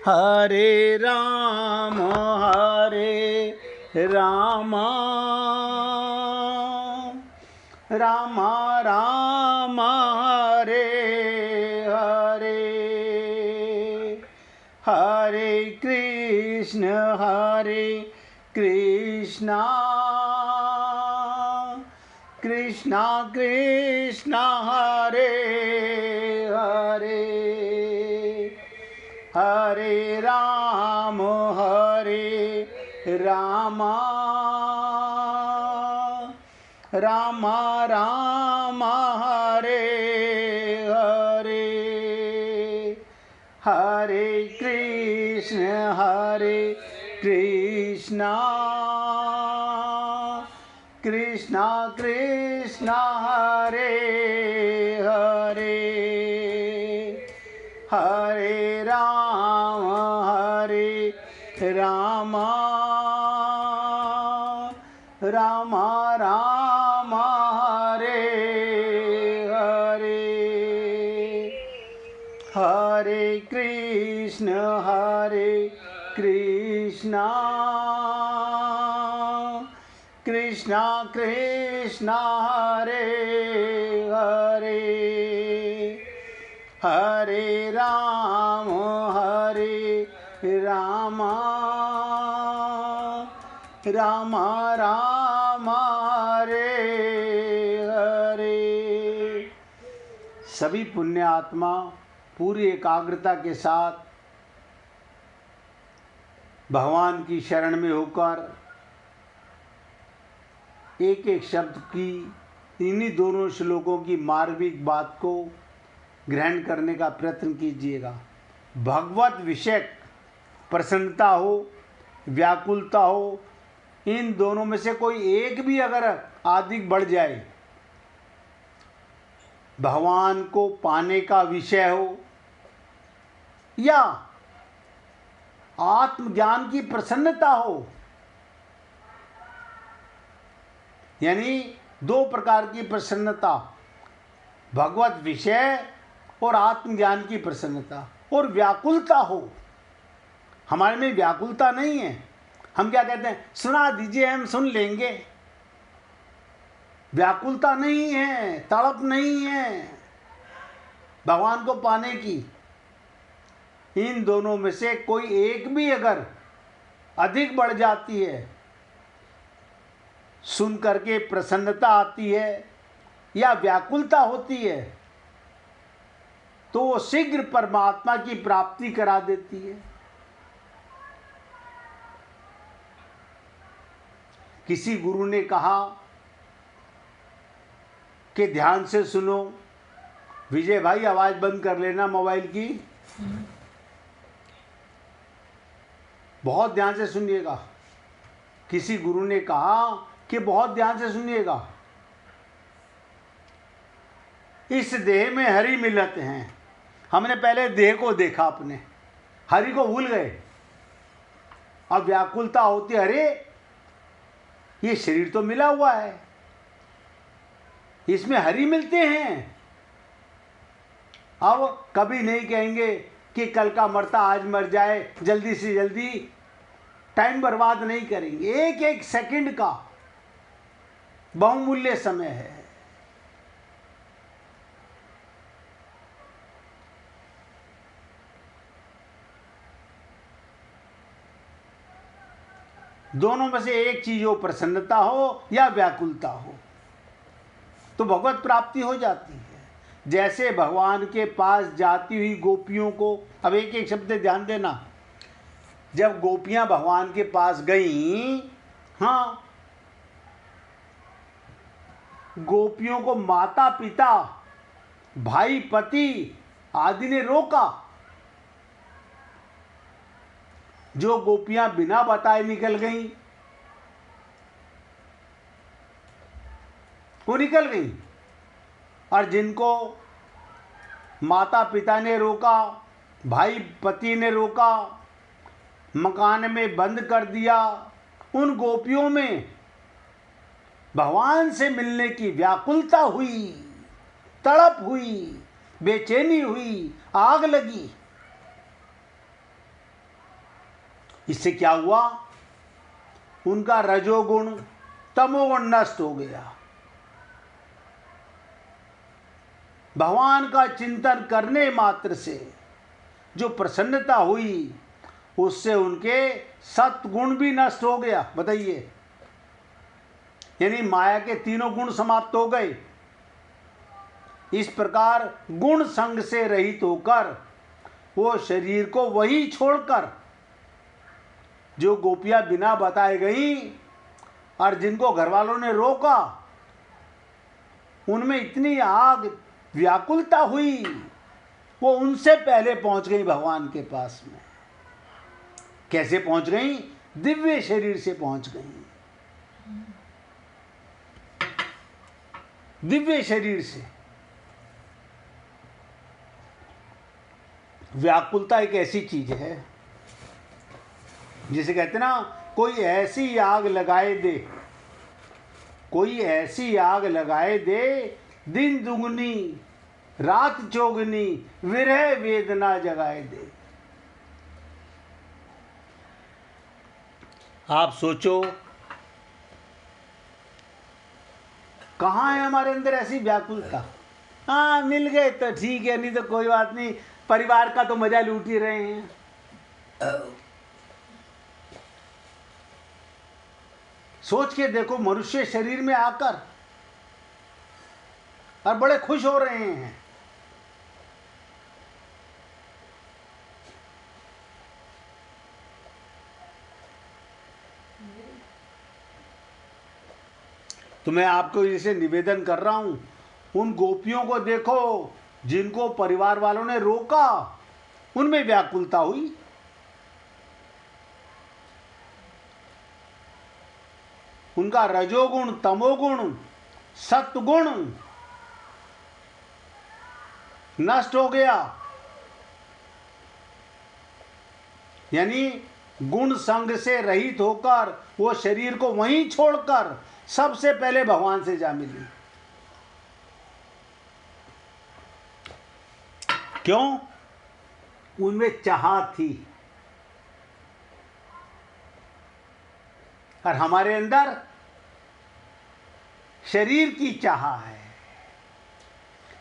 हरे राम राम राम हरे हरे, हरे कृष्ण कृष्ण कृष्ण हरे हरे, हरे राम राम राम राम हरे हरे, हरे कृष्ण कृष्ण कृष्ण हरे हरे, हरे राम राम राम राम हरे हरे, हरे कृष्ण कृष्ण कृष्ण हरे हरे, हरे राम राम राम राम हरे हरे। सभी पुण्य आत्मा पूरी एकाग्रता के साथ भगवान की शरण में होकर एक एक शब्द की, इन्हीं दोनों श्लोकों की मार्मिक बात को ग्रहण करने का प्रयत्न कीजिएगा। भगवत विषयक प्रसन्नता हो, व्याकुलता हो, इन दोनों में से कोई एक भी अगर अधिक बढ़ जाए, भगवान को पाने का विषय हो या आत्मज्ञान की प्रसन्नता हो, यानी दो प्रकार की प्रसन्नता, भगवत विषय और आत्मज्ञान की प्रसन्नता, और व्याकुलता हो। हमारे में व्याकुलता नहीं है। हम क्या कहते हैं, सुना दीजिए हम सुन लेंगे। व्याकुलता नहीं है, तड़प नहीं है भगवान को पाने की। इन दोनों में से कोई एक भी अगर अधिक बढ़ जाती है, सुन करके प्रसन्नता आती है या व्याकुलता होती है, तो वो शीघ्र परमात्मा की प्राप्ति करा देती है। किसी गुरु ने कहा कि ध्यान से सुनो, विजय भाई आवाज बंद कर लेना मोबाइल की, बहुत ध्यान से सुनिएगा। किसी गुरु ने कहा कि बहुत ध्यान से सुनिएगा, इस देह में हरि मिलत हैं। हमने पहले देह को देखा, अपने हरि को भूल गए। अब व्याकुलता होती, अरे ये शरीर तो मिला हुआ है, इसमें हरि मिलते हैं। अब कभी नहीं कहेंगे कि कल का मरता आज मर जाए, जल्दी से जल्दी टाइम बर्बाद नहीं करेंगे। एक एक सेकंड का बहुमूल्य समय है। दोनों में से एक चीज हो, प्रसन्नता हो या व्याकुलता हो, तो भगवत प्राप्ति हो जाती है। जैसे भगवान के पास जाती हुई गोपियों को, अब एक एक शब्द ध्यान देना, जब गोपियां भगवान के पास गईं, हाँ, गोपियों को माता पिता, भाई पति आदि ने रोका। जो गोपियां बिना बताए निकल गईं, वो निकल गईं, और जिनको माता पिता ने रोका, भाई पति ने रोका, मकान में बंद कर दिया, उन गोपियों में भगवान से मिलने की व्याकुलता हुई, तड़प हुई, बेचैनी हुई, आग लगी। इससे क्या हुआ? उनका रजोगुण तमोगुण नष्ट हो गया। भगवान का चिंतन करने मात्र से जो प्रसन्नता हुई, उससे उनके सत्गुण भी नष्ट हो गया। बताइए, यानी माया के तीनों गुण समाप्त हो गए। इस प्रकार गुण संग से रहित होकर वो शरीर को वही छोड़कर, जो गोपियां बिना बताए गई और जिनको घर वालों ने रोका, उनमें इतनी आग व्याकुलता हुई, वो उनसे पहले पहुंच गई भगवान के पास में। कैसे पहुंच गई? दिव्य शरीर से पहुंच गई, दिव्य शरीर से। व्याकुलता एक ऐसी चीज है, जिसे कहते ना, कोई ऐसी आग लगाए दे, कोई ऐसी आग लगाए दे, दिन दुगनी रात चौगनी विरह वेदना जगाए दे। आप सोचो, कहाँ है हमारे अंदर ऐसी व्याकुलता? हाँ, मिल गए तो ठीक है, नहीं तो कोई बात नहीं, परिवार का तो मजा लूट ही रहे हैं। सोच के देखो, मनुष्य शरीर में आकर और बड़े खुश हो रहे हैं। तो मैं आपको इसे निवेदन कर रहा हूं, उन गोपियों को देखो जिनको परिवार वालों ने रोका, उनमें व्याकुलता हुई। उनका रजोगुण तमोगुण सत्गुण नष्ट हो गया। यानी गुण संग से रहित होकर वो शरीर को वहीं छोड़कर सबसे पहले भगवान से जा मिली। क्यों? उनमें चाह थी, और हमारे अंदर शरीर की चाह है,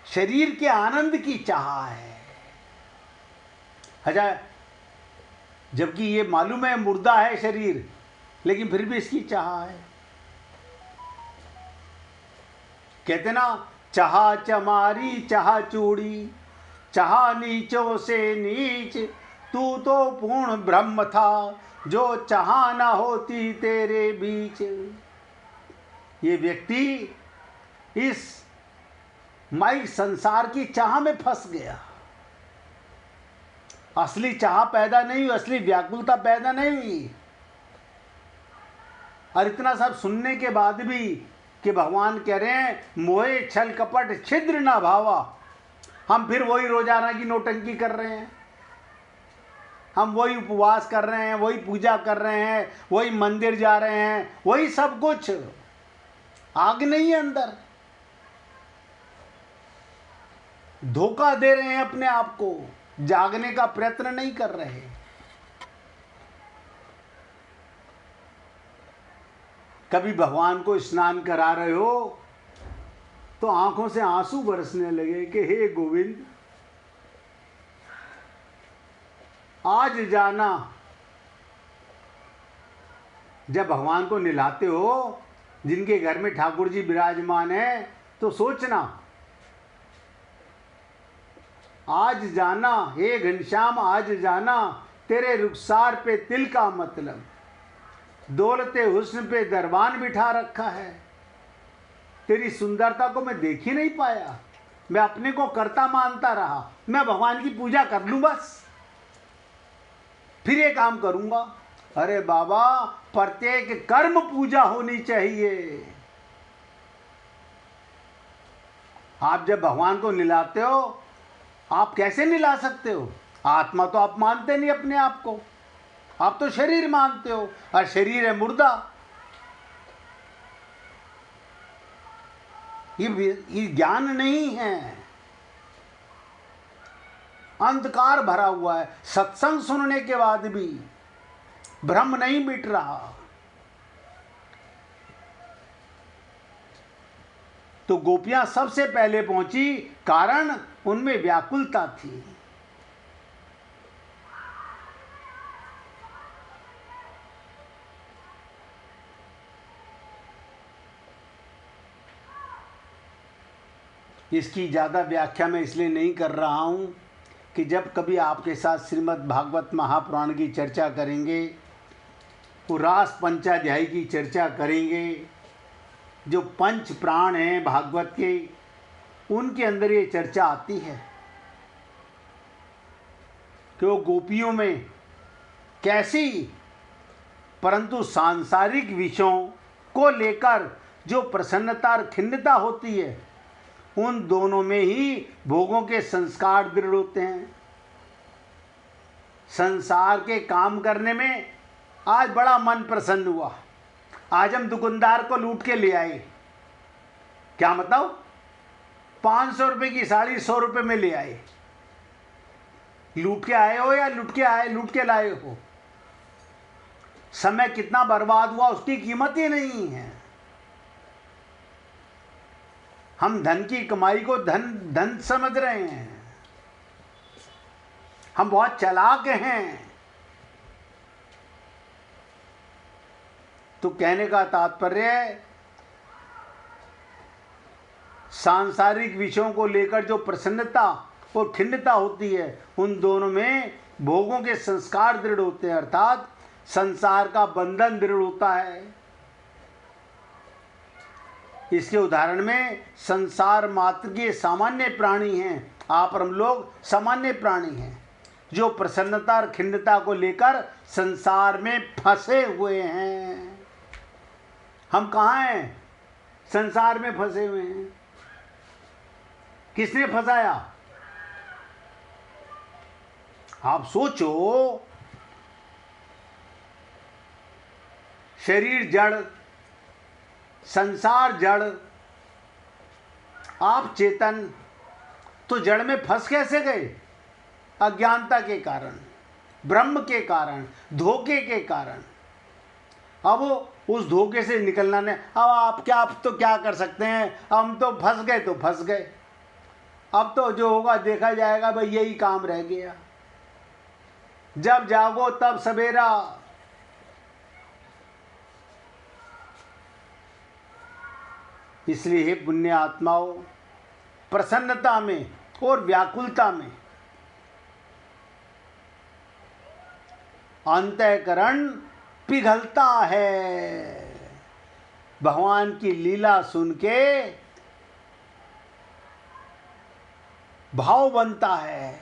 शरीर के आनंद की चाह है। अच्छा, जबकि ये मालूम है मुर्दा है शरीर, लेकिन फिर भी इसकी चाह है। कहते ना, चाह चमारी चाह चूड़ी, चाह नीचों से नीच, तू तो पूर्ण ब्रह्म था, जो चाह ना होती तेरे बीच। ये व्यक्ति इस माइक संसार की चाह में फंस गया। असली चाह पैदा नहीं हुई, असली व्याकुलता पैदा नहीं हुई। और इतना सब सुनने के बाद भी कि भगवान कह रहे हैं, मोहे छल कपट छिद्र ना भावा, हम फिर वही रोजाना की नौटंकी कर रहे हैं, हम वही उपवास कर रहे हैं, वही पूजा कर रहे हैं, वही मंदिर जा रहे हैं, वही सब कुछ। आग नहीं है अंदर, धोखा दे रहे हैं अपने आप को, जागने का प्रयत्न नहीं कर रहे। कभी भगवान को स्नान करा रहे हो तो आंखों से आंसू बरसने लगे कि हे गोविंद, आज जाना। जब भगवान को नहलाते हो, जिनके घर में ठाकुर जी विराजमान है, तो सोचना, आज जाना हे घनश्याम, आज जाना, तेरे रुखसार पे तिल का मतलब, दौलते हुस्न पे दरबान बिठा रखा है। तेरी सुंदरता को मैं देख ही नहीं पाया, मैं अपने को कर्ता मानता रहा। मैं भगवान की पूजा कर लूं बस, फिर ये काम करूंगा। अरे बाबा, प्रत्येक कर्म पूजा होनी चाहिए। आप जब भगवान को नहलाते हो, आप कैसे नहला सकते हो? आत्मा तो आप मानते नहीं अपने आप को, आप तो शरीर मानते हो, और शरीर है मुर्दा। ये ज्ञान नहीं है, अंधकार भरा हुआ है। सत्संग सुनने के बाद भी भ्रम नहीं मिट रहा। तो गोपियां सबसे पहले पहुंची, कारण उनमें व्याकुलता थी। इसकी ज़्यादा व्याख्या मैं इसलिए नहीं कर रहा हूँ कि जब कभी आपके साथ श्रीमद् भागवत महापुराण की चर्चा करेंगे, वो रास पंचाध्यायी की चर्चा करेंगे, जो पंच प्राण हैं भागवत के, उनके अंदर ये चर्चा आती है कि वो गोपियों में कैसी, परंतु सांसारिक विषयों को लेकर जो प्रसन्नता और खिन्नता होती है, उन दोनों में ही भोगों के संस्कार दृढ़ होते हैं। संसार के काम करने में आज बड़ा मन प्रसन्न हुआ, आज हम दुकानदार को लूट के ले आए। क्या मतलब? 500 रुपये की साड़ी 100 रुपये में ले आए। लूट के आए हो या लूट के लाए हो? समय कितना बर्बाद हुआ उसकी कीमत ही नहीं है। हम धन की कमाई को धन समझ रहे हैं, हम बहुत चालाक हैं। तो कहने का तात्पर्य है, सांसारिक विषयों को लेकर जो प्रसन्नता और खिन्नता होती है, उन दोनों में भोगों के संस्कार दृढ़ होते हैं, अर्थात संसार का बंधन दृढ़ होता है। इसके उदाहरण में संसार मात्र के सामान्य प्राणी हैं, आप और हम लोग सामान्य प्राणी हैं, जो प्रसन्नता और खिन्नता को लेकर संसार में फंसे हुए हैं। हम कहाँ हैं? संसार में फंसे हुए हैं। किसने फंसाया? आप सोचो, शरीर जड़, संसार जड़, आप चेतन, तो जड़ में फंस कैसे गए? अज्ञानता के कारण, ब्रह्म के कारण, धोखे के कारण। अब उस धोखे से निकलना नहीं। अब तो क्या कर सकते हैं? हम तो फंस गए तो फंस गए, अब तो जो होगा देखा जाएगा, भाई यही काम रह गया। जब जागो तब सवेरा। इसलिए हे पुण्य आत्माओं, प्रसन्नता में और व्याकुलता में अंतःकरण पिघलता है। भगवान की लीला सुन के भाव बनता है,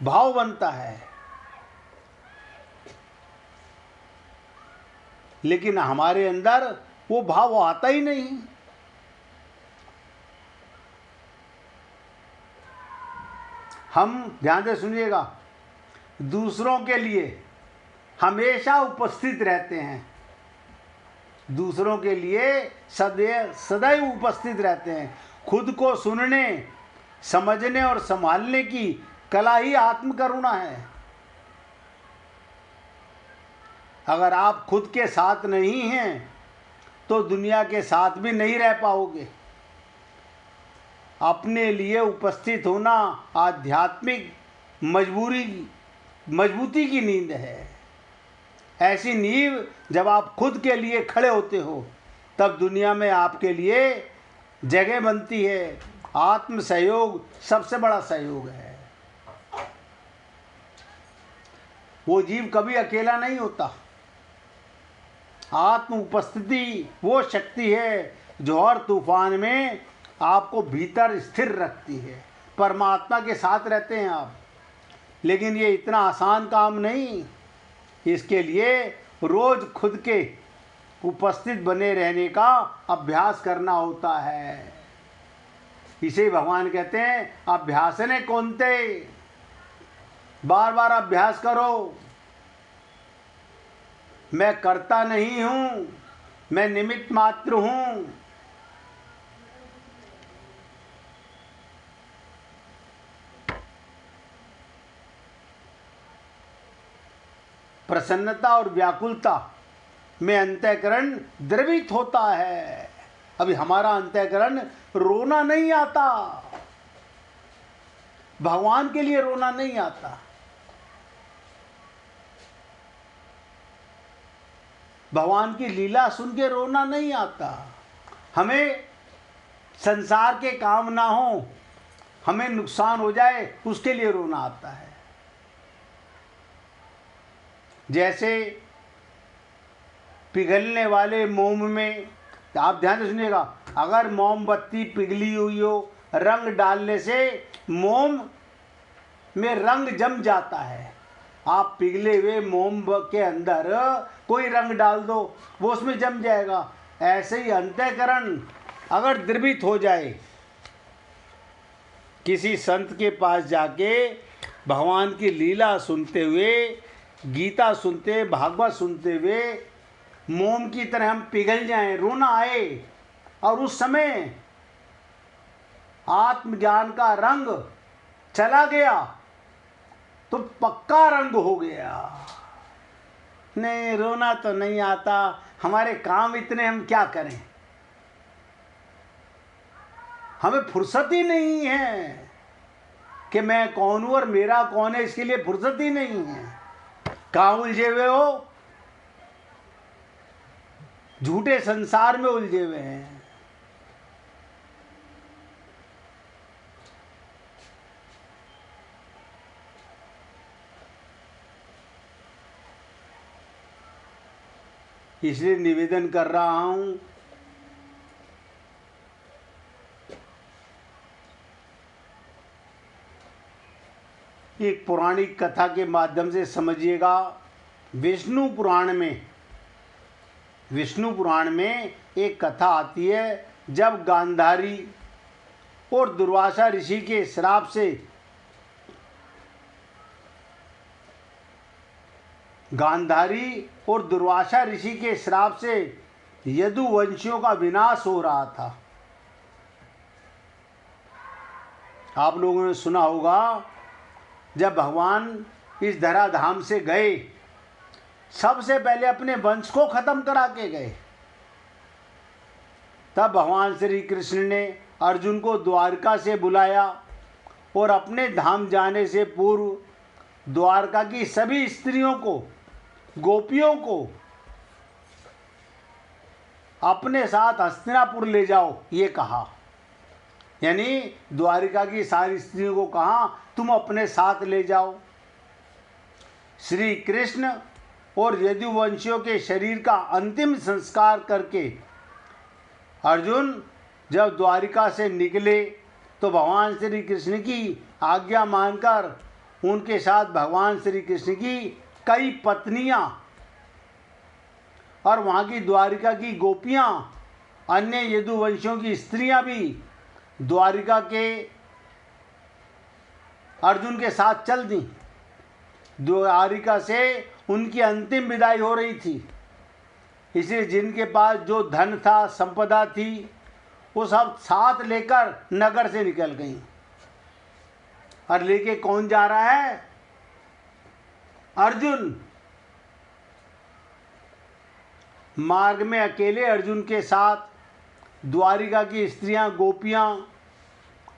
भाव बनता है। लेकिन हमारे अंदर वो भाव आता ही नहीं। हम ध्यान से सुनिएगा, दूसरों के लिए हमेशा उपस्थित रहते हैं, दूसरों के लिए सदैव उपस्थित रहते हैं। खुद को सुनने, समझने और संभालने की कला ही आत्मकरुणा है। अगर आप खुद के साथ नहीं हैं तो दुनिया के साथ भी नहीं रह पाओगे। अपने लिए उपस्थित होना आध्यात्मिक मजबूती की नींद है। ऐसी नींव जब आप खुद के लिए खड़े होते हो, तब दुनिया में आपके लिए जगह बनती है। आत्म सहयोग सबसे बड़ा सहयोग है। वो जीव कभी अकेला नहीं होता। आत्म उपस्थिति वो शक्ति है जो हर तूफान में आपको भीतर स्थिर रखती है। परमात्मा के साथ रहते हैं आप, लेकिन ये इतना आसान काम नहीं। इसके लिए रोज खुद के उपस्थित बने रहने का अभ्यास करना होता है। इसे भगवान कहते हैं अभ्यासने कौनते, बार बार अभ्यास करो। मैं करता नहीं हूँ, मैं निमित्त मात्र हूँ। प्रसन्नता और व्याकुलता में अंतःकरण द्रवित होता है। अभी हमारा अंतःकरण रोना नहीं आता, भगवान के लिए रोना नहीं आता। भगवान की लीला सुन के रोना नहीं आता। हमें संसार के काम ना हो, हमें नुकसान हो जाए, उसके लिए रोना आता है। जैसे पिघलने वाले मोम में, आप ध्यान से सुनिएगा, अगर मोमबत्ती पिघली हुई हो, रंग डालने से मोम में रंग जम जाता है। आप पिघले हुए मोम के अंदर कोई रंग डाल दो, वो उसमें जम जाएगा। ऐसे ही अंतःकरण अगर द्रवित हो जाए, किसी संत के पास जाके भगवान की लीला सुनते हुए, गीता सुनते, भागवत सुनते हुए मोम की तरह हम पिघल जाएं, रोना आए, और उस समय आत्मज्ञान का रंग चला गया तो पक्का रंग हो गया। नहीं, रोना तो नहीं आता, हमारे काम इतने, हम क्या करें, हमें फुर्सत ही नहीं है कि मैं कौन हूं और मेरा कौन है, इसके लिए फुर्सत ही नहीं है। कहाँ उलझे हुए हो? झूठे संसार में उलझे हुए हैं। इसलिए निवेदन कर रहा हूं, एक पौराणिक कथा के माध्यम से समझिएगा। विष्णु पुराण में एक कथा आती है, जब गांधारी और दुर्वासा ऋषि के श्राप से यदुवंशियों का विनाश हो रहा था। आप लोगों ने सुना होगा, जब भगवान इस धराधाम से गए, सबसे पहले अपने वंश को खत्म करा के गए। तब भगवान श्री कृष्ण ने अर्जुन को द्वारका से बुलाया और अपने धाम जाने से पूर्व द्वारका की सभी स्त्रियों को, गोपियों को अपने साथ हस्तिनापुर ले जाओ, ये कहा। यानी द्वारिका की सारी स्त्रियों को कहा, तुम अपने साथ ले जाओ। श्री कृष्ण और यदुवंशियों के शरीर का अंतिम संस्कार करके अर्जुन जब द्वारिका से निकले, तो भगवान श्री कृष्ण की आज्ञा मानकर उनके साथ भगवान श्री कृष्ण की कई पत्नियां और वहाँ की द्वारिका की गोपियां, अन्य यदुवंशियों की स्त्रियां भी द्वारिका के अर्जुन के साथ चल दी। द्वारिका से उनकी अंतिम विदाई हो रही थी। इसलिए जिनके पास जो धन था, संपदा थी, वो सब साथ लेकर नगर से निकल गई। और लेके कौन जा रहा है? अर्जुन। मार्ग में अकेले अर्जुन के साथ द्वारिका की स्त्रियां, गोपियां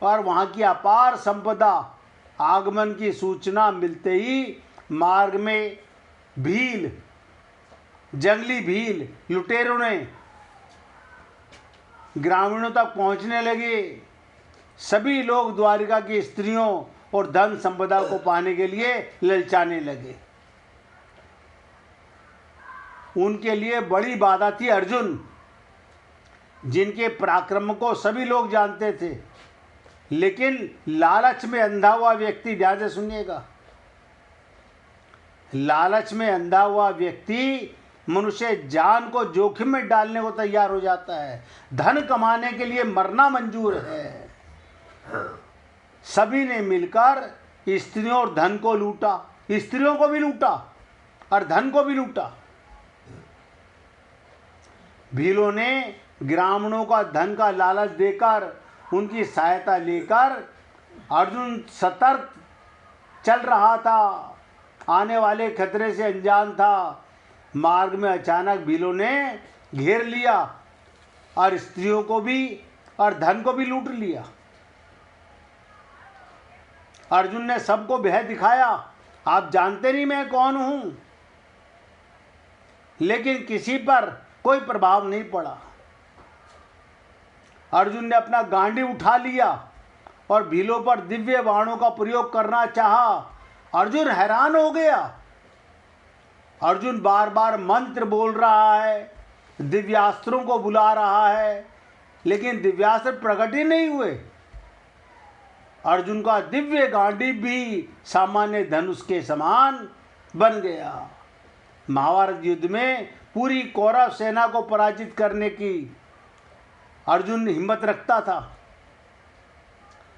और वहाँ की अपार संपदा आगमन की सूचना मिलते ही मार्ग में भील, जंगली भील, लुटेरों ने ग्रामीणों तक पहुंचने लगे। सभी लोग द्वारिका की स्त्रियों और धन संपदा को पाने के लिए ललचाने लगे। उनके लिए बड़ी बाधा थी अर्जुन, जिनके पराक्रम को सभी लोग जानते थे। लेकिन लालच में अंधा हुआ व्यक्ति, ध्यान से सुनिएगा, लालच में अंधा हुआ व्यक्ति मनुष्य जान को जोखिम में डालने को तैयार हो जाता है। धन कमाने के लिए मरना मंजूर है। सभी ने मिलकर स्त्रियों और धन को लूटा, स्त्रियों को भी लूटा और धन को भी लूटा। भीलों ने ग्रामीणों का धन का लालच देकर उनकी सहायता लेकर अर्जुन सतर्क चल रहा था आने वाले खतरे से अनजान था। मार्ग में अचानक भीलों ने घेर लिया और स्त्रियों को भी और धन को भी लूट लिया। अर्जुन ने सबको भय दिखाया, आप जानते नहीं मैं कौन हूं, लेकिन किसी पर कोई प्रभाव नहीं पड़ा। अर्जुन ने अपना गांडी उठा लिया और भीलों पर दिव्य बाणों का प्रयोग करना चाहा। अर्जुन हैरान हो गया। अर्जुन बार बार मंत्र बोल रहा है, दिव्यास्त्रों को बुला रहा है, लेकिन दिव्यास्त्र प्रकट ही नहीं हुए। अर्जुन का दिव्य गांडी भी सामान्य धनुष के समान बन गया। महाभारत युद्ध में पूरी कौरव सेना को पराजित करने की अर्जुन हिम्मत रखता था।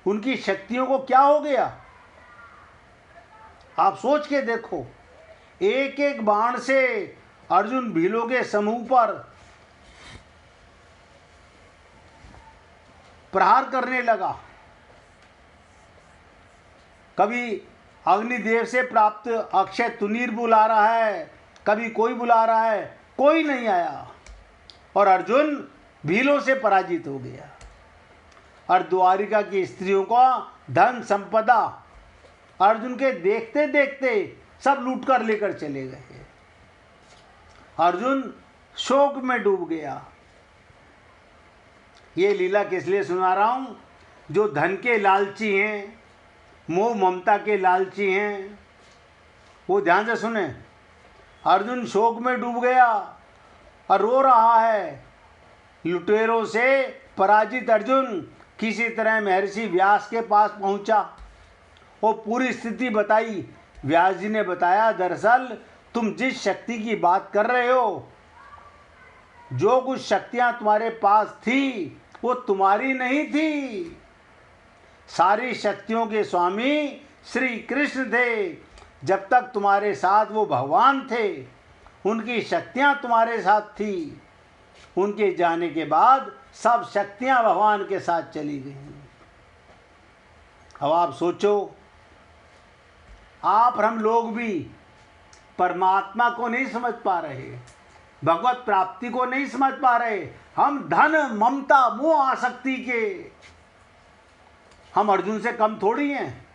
उनकी शक्तियों को क्या हो गया, आप सोच के देखो। एक एक बाण से अर्जुन भीलों के समूह पर प्रहार करने लगा। कभी अग्निदेव से प्राप्त अक्षय तुनीर बुला रहा है, कभी कोई बुला रहा है, कोई नहीं आया और अर्जुन भीलों से पराजित हो गया। और द्वारिका की स्त्रियों का धन संपदा अर्जुन के देखते देखते सब लूट कर लेकर चले गए। अर्जुन शोक में डूब गया। ये लीला किस लिए सुना रहा हूं? जो धन के लालची हैं, मोह ममता के लालची हैं, वो ध्यान से सुने। अर्जुन शोक में डूब गया और रो रहा है। लुटेरों से पराजित अर्जुन किसी तरह महर्षि व्यास के पास पहुंचा। वो पूरी स्थिति बताई। व्यास जी ने बताया, दरअसल तुम जिस शक्ति की बात कर रहे हो, जो कुछ शक्तियां तुम्हारे पास थी वो तुम्हारी नहीं थी। सारी शक्तियों के स्वामी श्री कृष्ण थे। जब तक तुम्हारे साथ वो भगवान थे, उनकी शक्तियां तुम्हारे साथ थी। उनके जाने के बाद सब शक्तियां भगवान के साथ चली गई। अब आप सोचो, आप और हम लोग भी परमात्मा को नहीं समझ पा रहे, भगवत प्राप्ति को नहीं समझ पा रहे। हम धन ममता मोह आसक्ति के हम अर्जुन से कम थोड़ी हैं।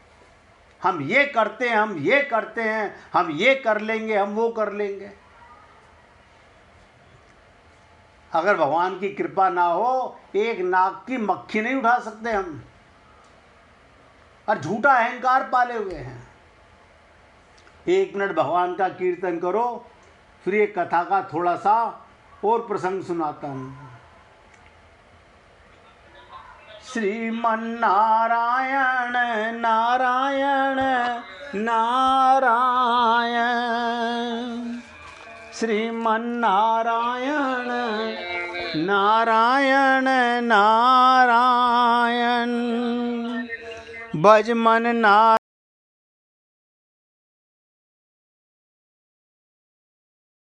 हम ये करते हैं, हम ये करते हैं, हम ये कर लेंगे, हम वो कर लेंगे। अगर भगवान की कृपा ना हो, एक नाक की मक्खी नहीं उठा सकते हम। और झूठा अहंकार पाले हुए हैं। 1 मिनट भगवान का कीर्तन करो, फिर ये कथा का थोड़ा सा और प्रसंग सुनाता हूं। श्रीमन्नारायण नारायण नारायण, श्रीमन्नारायण नारायण नारायण, भज मन नारायण।